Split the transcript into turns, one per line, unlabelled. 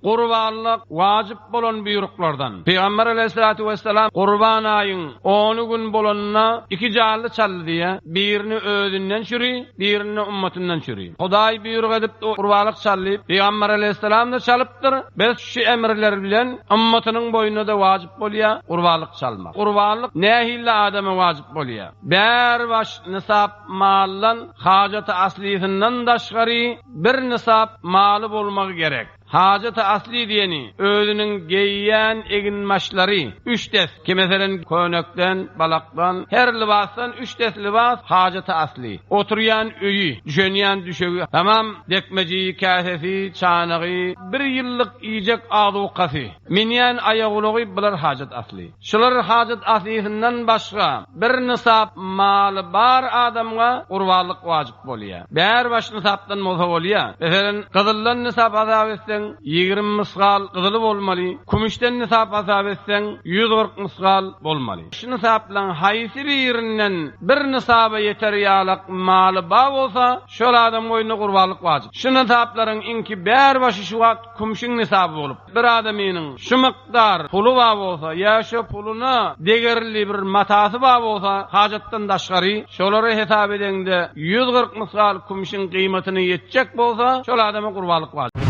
Qurbanlyk wajib bolan buyruklardan. Peygamber aleyhissalatu vesselam Qurban ayın 10 gün bolanına 2 jally çaldy diye birini özünden çüri, birini ummatından çüri. Hudaý buyruk edip qurbanlyk çalyp Peygamber aleyhissalam da çalypdyr. Biz şu emirler bilen ummatynyň boyuna da wajib bolýar qurbanlyk çalmak. Qurbanlyk nähille adama wajib bolýar. Bär baş nisap mallan hajat aslisinden daşgary bir nisap maly bolmagy gerek. Hajat-ı asli diyeni, özünün geyyen eginmaşları, 3 des, ki meselen könökten, balaktan, her libastan 3 des libas hajat-ı asli. Oturuyan öyi, düşeniyen düşögü, tamam dekmeci, kasesi, çanağı, 1 yıllık yiyecek aduqası, minyen ayağılığı bular hajat asli. Şular hajat aslisinden başka, bir nisap malı bar adamga qurbanlyk wajib bolýar. Bär baş nisapdan bolsa bolýar. Meselen qızıldan nisap azab etsen 20 misqal qızılı bolmaly. Kumuşdan nisap azab etsen 140 misqal bolmaly. Şu nisaplan haýsy birinden bir nisaba yeter ýalak maly ba bolsa, şol adam boýuna qurbanlyk wajib. Şu nisaplaryň inki bär başı şu wagt kumuşyň nisaby bolup, bir adamynyň şu miqdar pulu ba bolsa, ýa şu puluna degerli bir matasy ba bolsa, hajatdan daşgary, şolary hesap edende 140 misqal kumuşyň kıymatyny ýetjek bolsa, şol adama qurbanlyk wajib.